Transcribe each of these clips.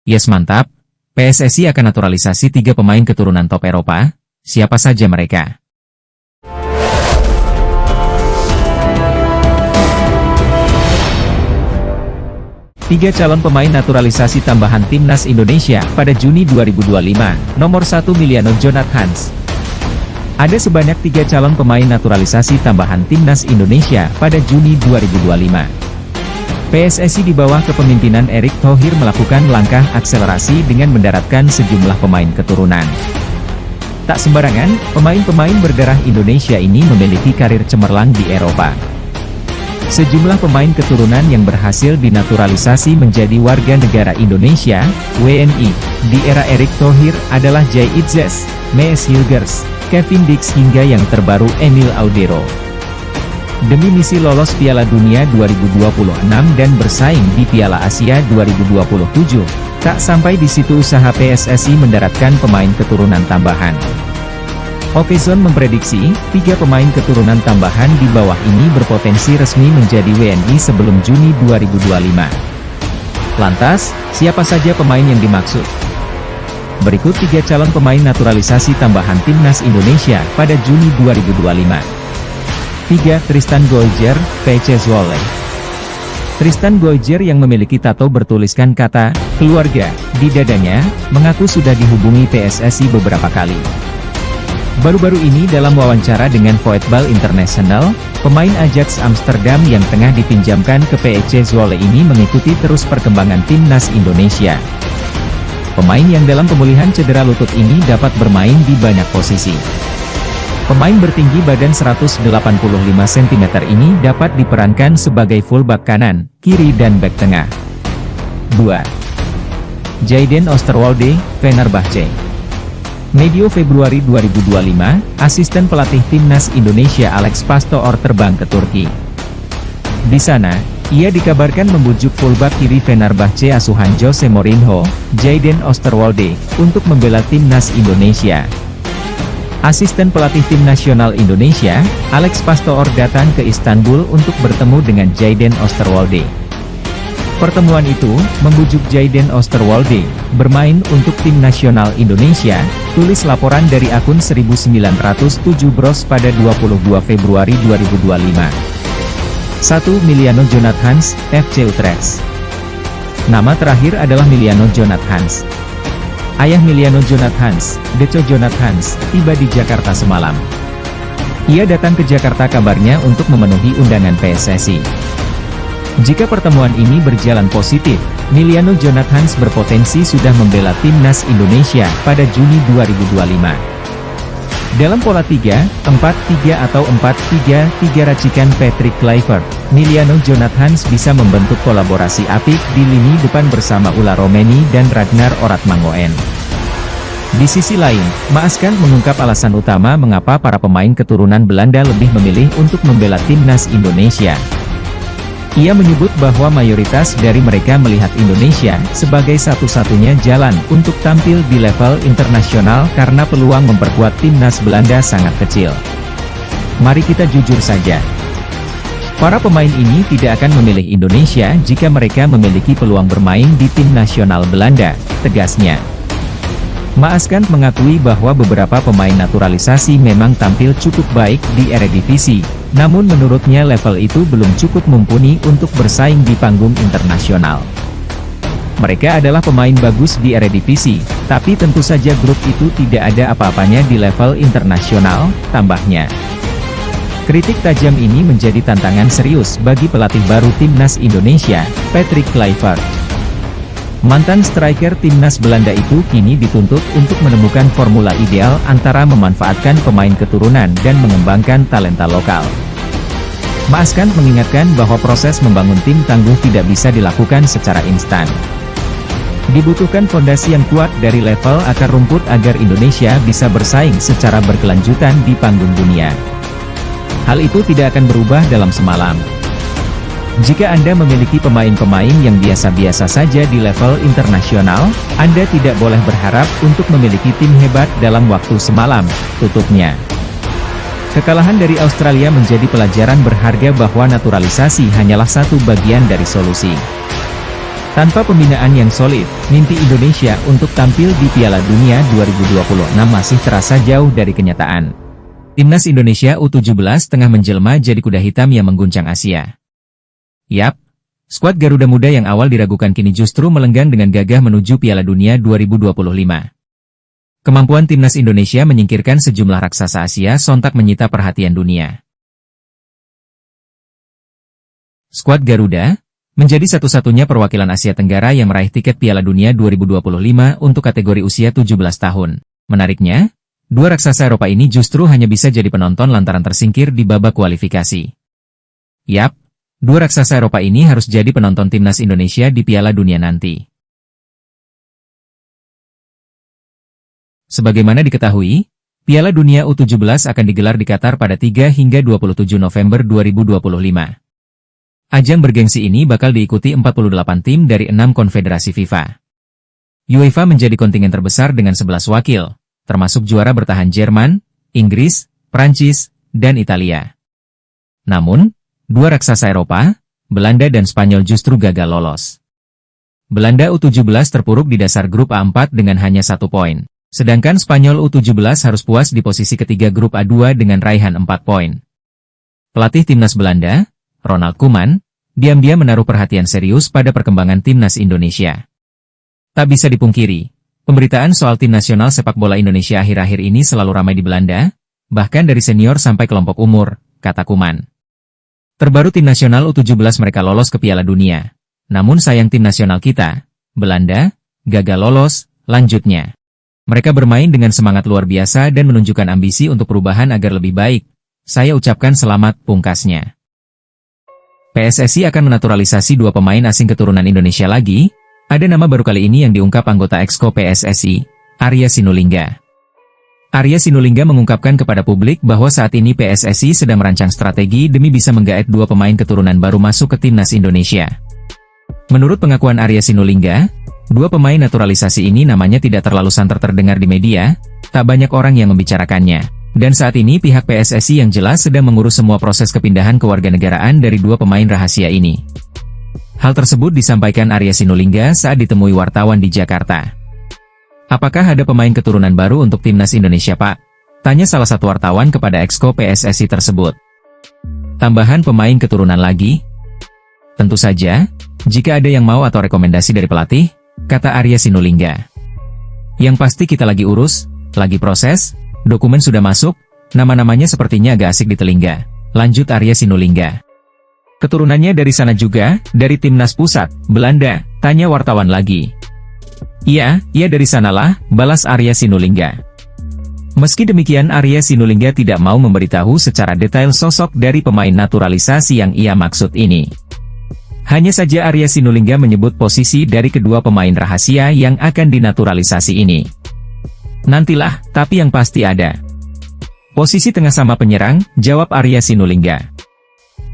Yes, mantap. PSSI akan naturalisasi 3 pemain keturunan top Eropa. Siapa saja mereka? Tiga calon pemain naturalisasi tambahan Timnas Indonesia pada Juni 2025. Nomor 1 Emiliano Jonathans. Ada sebanyak 3 calon pemain naturalisasi tambahan Timnas Indonesia pada Juni 2025. PSSI di bawah kepemimpinan Erick Thohir melakukan langkah akselerasi dengan mendaratkan sejumlah pemain keturunan. Tak sembarangan, pemain-pemain berdarah Indonesia ini memiliki karir cemerlang di Eropa. Sejumlah pemain keturunan yang berhasil dinaturalisasi menjadi warga negara Indonesia, WNI, di era Erick Thohir adalah Jay Itzes, Mees Hilgers, Kevin Dix hingga yang terbaru Emil Audero. Demi misi lolos Piala Dunia 2026 dan bersaing di Piala Asia 2027, tak sampai di situ usaha PSSI mendaratkan pemain keturunan tambahan. Okezone memprediksi, 3 pemain keturunan tambahan di bawah ini berpotensi resmi menjadi WNI sebelum Juni 2025. Lantas, siapa saja pemain yang dimaksud? Berikut 3 calon pemain naturalisasi tambahan Timnas Indonesia pada Juni 2025. 3. Tristan Goijer, PC Zwolle. Tristan Goijer yang memiliki tato bertuliskan kata "keluarga" di dadanya, mengaku sudah dihubungi PSSI beberapa kali. Baru-baru ini dalam wawancara dengan Voetbal International, pemain Ajax Amsterdam yang tengah dipinjamkan ke PC Zwolle ini mengikuti terus perkembangan Timnas Indonesia. Pemain yang dalam pemulihan cedera lutut ini dapat bermain di banyak posisi. Pemain bertinggi badan 185 cm ini dapat diperankan sebagai fullback kanan, kiri dan bek tengah. 2. Jayden Oosterwolde, Fenerbahce. Medio Februari 2025, asisten pelatih Timnas Indonesia Alex Pastoor terbang ke Turki. Di sana, ia dikabarkan membujuk fullback kiri Fenerbahce asuhan Jose Mourinho, Jayden Oosterwolde, untuk membela Timnas Indonesia. Asisten pelatih Tim Nasional Indonesia, Alex Pastoor datang ke Istanbul untuk bertemu dengan Jayden Oosterwolde. Pertemuan itu membujuk Jayden Oosterwolde bermain untuk Tim Nasional Indonesia, tulis laporan dari akun 1907 Bros pada 22 Februari 2025. 1. Emiliano Jonathans, FC Utrecht. Nama terakhir adalah Emiliano Jonathans. Ayah Emiliano Jonathans, Deco Jonathans, tiba di Jakarta semalam. Ia datang ke Jakarta kabarnya untuk memenuhi undangan PSSI. Jika pertemuan ini berjalan positif, Emiliano Jonathans berpotensi sudah membela Timnas Indonesia pada Juni 2025. Dalam pola 3-4-3 atau 4-3-3 racikan Patrick Kluivert, Emiliano Jonathans bisa membentuk kolaborasi apik di lini depan bersama Ulla Romeni dan Ragnar Oratmangoen. Di sisi lain, Maaskan mengungkap alasan utama mengapa para pemain keturunan Belanda lebih memilih untuk membela Timnas Indonesia. Ia menyebut bahwa mayoritas dari mereka melihat Indonesia sebagai satu-satunya jalan untuk tampil di level internasional karena peluang memperkuat Timnas Belanda sangat kecil. Mari kita jujur saja. Para pemain ini tidak akan memilih Indonesia jika mereka memiliki peluang bermain di tim nasional Belanda, tegasnya. Maaskan mengakui bahwa beberapa pemain naturalisasi memang tampil cukup baik di Eredivisie, namun menurutnya level itu belum cukup mumpuni untuk bersaing di panggung internasional. Mereka adalah pemain bagus di Eredivisie, tapi tentu saja grup itu tidak ada apa-apanya di level internasional, tambahnya. Kritik tajam ini menjadi tantangan serius bagi pelatih baru Timnas Indonesia, Patrick Kluivert. Mantan striker Timnas Belanda itu kini dituntut untuk menemukan formula ideal antara memanfaatkan pemain keturunan dan mengembangkan talenta lokal. Maaskan mengingatkan bahwa proses membangun tim tangguh tidak bisa dilakukan secara instan. Dibutuhkan fondasi yang kuat dari level akar rumput agar Indonesia bisa bersaing secara berkelanjutan di panggung dunia. Hal itu tidak akan berubah dalam semalam. Jika Anda memiliki pemain-pemain yang biasa-biasa saja di level internasional, Anda tidak boleh berharap untuk memiliki tim hebat dalam waktu semalam, tutupnya. Kekalahan dari Australia menjadi pelajaran berharga bahwa naturalisasi hanyalah satu bagian dari solusi. Tanpa pembinaan yang solid, mimpi Indonesia untuk tampil di Piala Dunia 2026 masih terasa jauh dari kenyataan. Timnas Indonesia U17 tengah menjelma jadi kuda hitam yang mengguncang Asia. Yap, skuad Garuda Muda yang awal diragukan kini justru melenggang dengan gagah menuju Piala Dunia 2025. Kemampuan Timnas Indonesia menyingkirkan sejumlah raksasa Asia sontak menyita perhatian dunia. Skuad Garuda menjadi satu-satunya perwakilan Asia Tenggara yang meraih tiket Piala Dunia 2025 untuk kategori usia 17 tahun. Menariknya, dua raksasa Eropa ini justru hanya bisa jadi penonton lantaran tersingkir di babak kualifikasi. Yap, dua raksasa Eropa ini harus jadi penonton Timnas Indonesia di Piala Dunia nanti. Sebagaimana diketahui, Piala Dunia U17 akan digelar di Qatar pada 3 hingga 27 November 2025. Ajang bergengsi ini bakal diikuti 48 tim dari 6 konfederasi FIFA. UEFA menjadi kontingen terbesar dengan 11 wakil, termasuk juara bertahan Jerman, Inggris, Prancis, dan Italia. Namun, dua raksasa Eropa, Belanda dan Spanyol justru gagal lolos. Belanda U17 terpuruk di dasar grup A4 dengan hanya 1 poin, sedangkan Spanyol U17 harus puas di posisi ketiga grup A2 dengan raihan 4 poin. Pelatih Timnas Belanda, Ronald Koeman, diam-diam menaruh perhatian serius pada perkembangan Timnas Indonesia. Tak bisa dipungkiri, pemberitaan soal tim nasional sepak bola Indonesia akhir-akhir ini selalu ramai di Belanda, bahkan dari senior sampai kelompok umur, kata Koeman. Terbaru tim nasional U17 mereka lolos ke Piala Dunia. Namun sayang tim nasional kita, Belanda, gagal lolos, lanjutnya. Mereka bermain dengan semangat luar biasa dan menunjukkan ambisi untuk perubahan agar lebih baik. Saya ucapkan selamat, pungkasnya. PSSI akan menaturalisasi dua pemain asing keturunan Indonesia lagi. Ada nama baru kali ini yang diungkap anggota Exco PSSI, Arya Sinulinga. Arya Sinulinga mengungkapkan kepada publik bahwa saat ini PSSI sedang merancang strategi demi bisa menggaet dua pemain keturunan baru masuk ke Timnas Indonesia. Menurut pengakuan Arya Sinulinga, dua pemain naturalisasi ini namanya tidak terlalu santer terdengar di media, tak banyak orang yang membicarakannya. Dan saat ini pihak PSSI yang jelas sedang mengurus semua proses kepindahan kewarganegaraan dari dua pemain rahasia ini. Hal tersebut disampaikan Arya Sinulinga saat ditemui wartawan di Jakarta. Apakah ada pemain keturunan baru untuk Timnas Indonesia, Pak? Tanya salah satu wartawan kepada Exco PSSI tersebut. Tambahan pemain keturunan lagi? Tentu saja, jika ada yang mau atau rekomendasi dari pelatih, kata Arya Sinulinga. Yang pasti kita lagi urus, lagi proses. Dokumen sudah masuk, nama-namanya sepertinya agak asik di telinga. Lanjut Arya Sinulinga. Keturunannya dari sana juga, dari Timnas Pusat, Belanda, tanya wartawan lagi. Iya dari sanalah, balas Arya Sinulinga. Meski demikian Arya Sinulinga tidak mau memberitahu secara detail sosok dari pemain naturalisasi yang ia maksud ini. Hanya saja Arya Sinulinga menyebut posisi dari kedua pemain rahasia yang akan dinaturalisasi ini. Nantilah, tapi yang pasti ada. Posisi tengah sama penyerang, jawab Arya Sinulinga.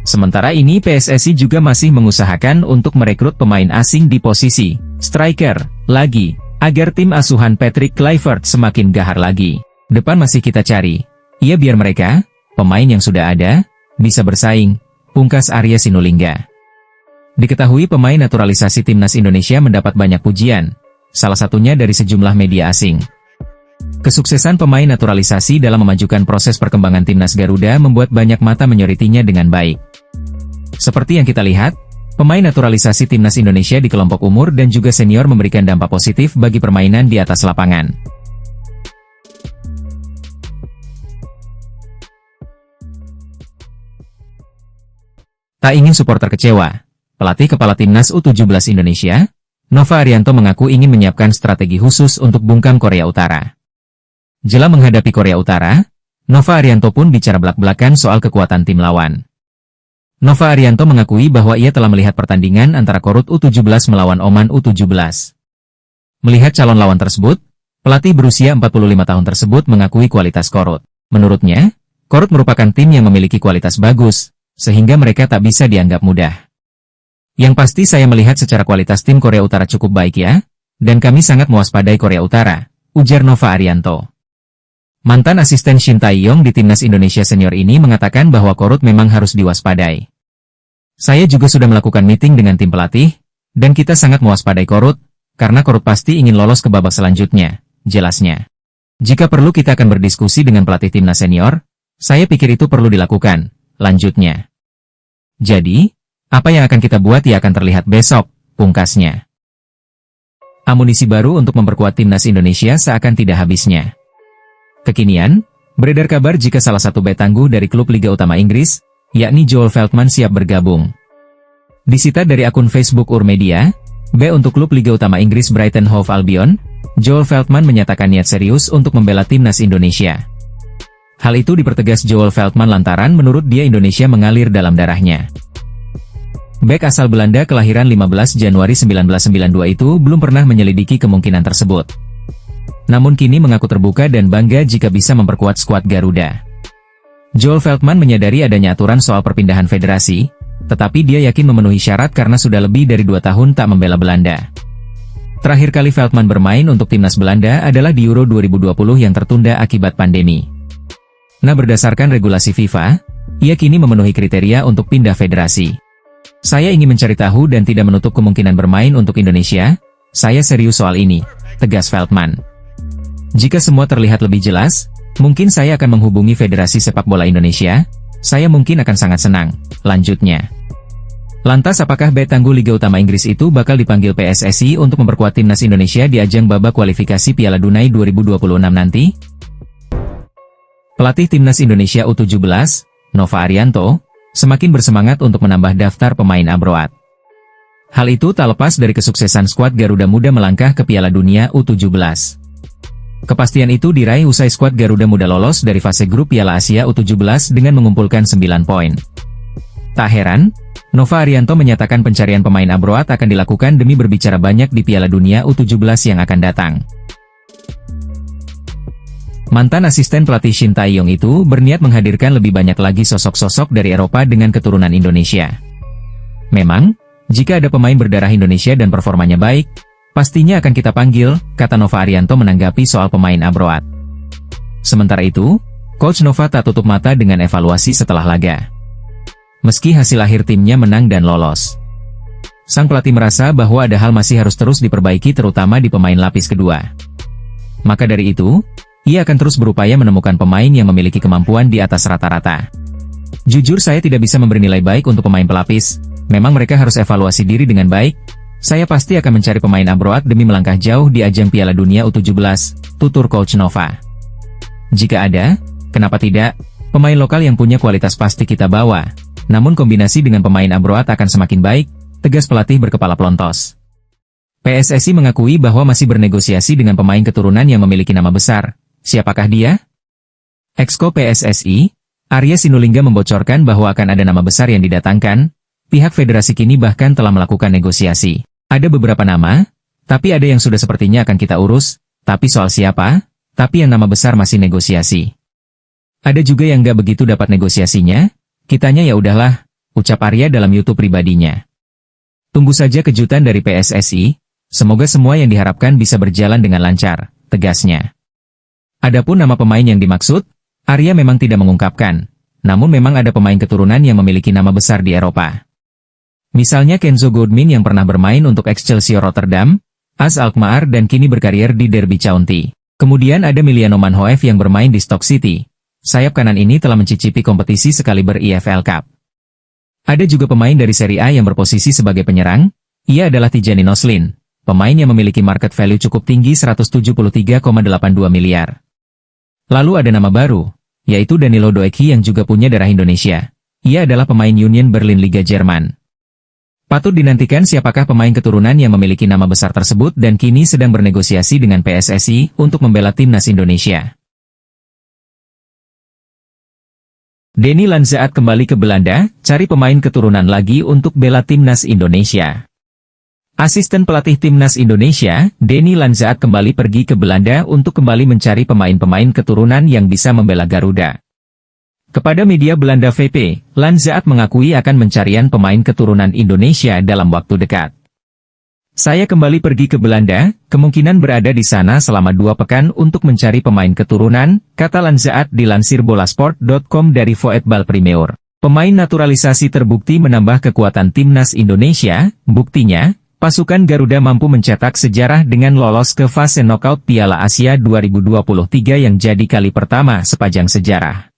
Sementara ini PSSI juga masih mengusahakan untuk merekrut pemain asing di posisi striker lagi, agar tim asuhan Patrick Kluivert semakin gahar lagi. Depan masih kita cari. Iya biar mereka, pemain yang sudah ada, bisa bersaing, pungkas Arya Sinulinga. Diketahui pemain naturalisasi Timnas Indonesia mendapat banyak pujian, salah satunya dari sejumlah media asing. Kesuksesan pemain naturalisasi dalam memajukan proses perkembangan Timnas Garuda membuat banyak mata menyoritinya dengan baik. Seperti yang kita lihat, pemain naturalisasi Timnas Indonesia di kelompok umur dan juga senior memberikan dampak positif bagi permainan di atas lapangan. Tak ingin supporter kecewa, pelatih kepala Timnas U17 Indonesia, Nova Arianto mengaku ingin menyiapkan strategi khusus untuk bungkam Korea Utara. Jelang menghadapi Korea Utara, Nova Arianto pun bicara belak-belakan soal kekuatan tim lawan. Nova Arianto mengakui bahwa ia telah melihat pertandingan antara Korut U17 melawan Oman U17. Melihat calon lawan tersebut, pelatih berusia 45 tahun tersebut mengakui kualitas Korut. Menurutnya, Korut merupakan tim yang memiliki kualitas bagus, sehingga mereka tak bisa dianggap mudah. Yang pasti saya melihat secara kualitas tim Korea Utara cukup baik ya, dan kami sangat mewaspadai Korea Utara, ujar Nova Arianto. Mantan asisten Shin Tae-yong di Timnas Indonesia senior ini mengatakan bahwa Korut memang harus diwaspadai. Saya juga sudah melakukan meeting dengan tim pelatih, Dan kita sangat mewaspadai Korut, karena Korut pasti ingin lolos ke babak selanjutnya, jelasnya. Jika perlu kita akan berdiskusi dengan pelatih timnas senior, saya pikir itu perlu dilakukan, lanjutnya. Jadi, apa yang akan kita buat ya akan terlihat besok, pungkasnya. Amunisi baru untuk memperkuat timnas Indonesia seakan tidak habisnya. Kekinian, beredar kabar jika salah satu bek tangguh dari klub Liga Utama Inggris, yakni Joel Veltman siap bergabung. Disita dari akun Facebook Urmedia, bek untuk klub Liga Utama Inggris Brighton Hove Albion, Joel Veltman menyatakan niat serius untuk membela timnas Indonesia. Hal itu dipertegas Joel Veltman lantaran menurut dia Indonesia mengalir dalam darahnya. Bek asal Belanda kelahiran 15 Januari 1992 itu belum pernah menyelidiki kemungkinan tersebut. Namun kini mengaku terbuka dan bangga jika bisa memperkuat skuad Garuda. Joel Veltman menyadari adanya aturan soal perpindahan federasi, tetapi dia yakin memenuhi syarat karena sudah lebih dari 2 tahun tak membela Belanda. Terakhir kali Veltman bermain untuk timnas Belanda adalah di Euro 2020 yang tertunda akibat pandemi. Nah, berdasarkan regulasi FIFA, ia kini memenuhi kriteria untuk pindah federasi. Saya ingin mencari tahu dan tidak menutup kemungkinan bermain untuk Indonesia, saya serius soal ini, tegas Veltman. Jika semua terlihat lebih jelas, mungkin saya akan menghubungi Federasi Sepak Bola Indonesia, saya mungkin akan sangat senang, lanjutnya. Lantas apakah bek tangguh Liga Utama Inggris itu bakal dipanggil PSSI untuk memperkuat timnas Indonesia di ajang babak kualifikasi Piala Dunia 2026 nanti? Pelatih timnas Indonesia U17, Nova Arianto, semakin bersemangat untuk menambah daftar pemain abroad. Hal itu tak lepas dari kesuksesan skuad Garuda Muda melangkah ke Piala Dunia U17. Kepastian itu diraih usai skuad Garuda Muda lolos dari fase grup Piala Asia U17 dengan mengumpulkan 9 poin. Tak heran, Nova Arianto menyatakan pencarian pemain abroad akan dilakukan demi berbicara banyak di Piala Dunia U17 yang akan datang. Mantan asisten pelatih Shin Tae-yong itu berniat menghadirkan lebih banyak lagi sosok-sosok dari Eropa dengan keturunan Indonesia. Memang, jika ada pemain berdarah Indonesia dan performanya baik, pastinya akan kita panggil, kata Nova Arianto menanggapi soal pemain abroad. Sementara itu, Coach Nova tak tutup mata dengan evaluasi setelah laga. Meski hasil akhir timnya menang dan lolos, sang pelatih merasa bahwa ada hal masih harus terus diperbaiki terutama di pemain lapis kedua. Maka dari itu, ia akan terus berupaya menemukan pemain yang memiliki kemampuan di atas rata-rata. Jujur saya tidak bisa memberi nilai baik untuk pemain pelapis, memang mereka harus evaluasi diri dengan baik, saya pasti akan mencari pemain abroad demi melangkah jauh di ajang Piala Dunia U17, tutur Coach Nova. Jika ada, kenapa tidak, pemain lokal yang punya kualitas pasti kita bawa, namun kombinasi dengan pemain abroad akan semakin baik, tegas pelatih berkepala pelontos. PSSI mengakui bahwa masih bernegosiasi dengan pemain keturunan yang memiliki nama besar. Siapakah dia? Exco PSSI, Arya Sinulinga membocorkan bahwa akan ada nama besar yang didatangkan, pihak federasi kini bahkan telah melakukan negosiasi. Ada beberapa nama, tapi ada yang sudah sepertinya akan kita urus, tapi soal siapa, tapi yang nama besar masih negosiasi. Ada juga yang gak begitu dapat negosiasinya, kitanya ya udahlah, ucap Arya dalam YouTube pribadinya. Tunggu saja kejutan dari PSSI, semoga semua yang diharapkan bisa berjalan dengan lancar, tegasnya. Adapun nama pemain yang dimaksud, Arya memang tidak mengungkapkan, namun memang ada pemain keturunan yang memiliki nama besar di Eropa. Misalnya Kenzo Goodmin yang pernah bermain untuk Excelsior Rotterdam, AS Alkmaar dan kini berkarier di Derby County. Kemudian ada Miliano Manhoef yang bermain di Stoke City. Sayap kanan ini telah mencicipi kompetisi sekaliber EFL Cup. Ada juga pemain dari Serie A yang berposisi sebagai penyerang, ia adalah Tijani Noslin, pemain yang memiliki market value cukup tinggi 173,82 miliar. Lalu ada nama baru, yaitu Danilo Doeki yang juga punya darah Indonesia. Ia adalah pemain Union Berlin Liga Jerman. Patut dinantikan siapakah pemain keturunan yang memiliki nama besar tersebut dan kini sedang bernegosiasi dengan PSSI untuk membela timnas Indonesia. Denny Lanzaat kembali ke Belanda, cari pemain keturunan lagi untuk bela timnas Indonesia. Asisten pelatih timnas Indonesia, Denny Lanzaat kembali pergi ke Belanda untuk kembali mencari pemain-pemain keturunan yang bisa membela Garuda. Kepada media Belanda VP, Lanzaat mengakui akan pencarian pemain keturunan Indonesia dalam waktu dekat. Saya kembali pergi ke Belanda, kemungkinan berada di sana selama 2 pekan untuk mencari pemain keturunan, kata Lanzaat dilansir bolasport.com dari Voetbal Premier. Pemain naturalisasi terbukti menambah kekuatan timnas Indonesia, buktinya, pasukan Garuda mampu mencetak sejarah dengan lolos ke fase knockout Piala Asia 2023 yang jadi kali pertama sepanjang sejarah.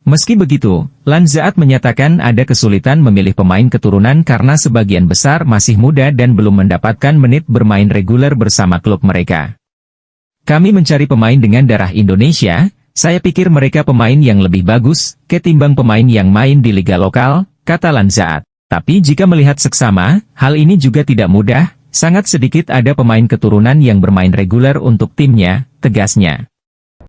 Meski begitu, Lanzaat menyatakan ada kesulitan memilih pemain keturunan karena sebagian besar masih muda dan belum mendapatkan menit bermain reguler bersama klub mereka. Kami mencari pemain dengan darah Indonesia, saya pikir mereka pemain yang lebih bagus, ketimbang pemain yang main di liga lokal, kata Lanzaat. Tapi jika melihat seksama, hal ini juga tidak mudah, sangat sedikit ada pemain keturunan yang bermain reguler untuk timnya, tegasnya.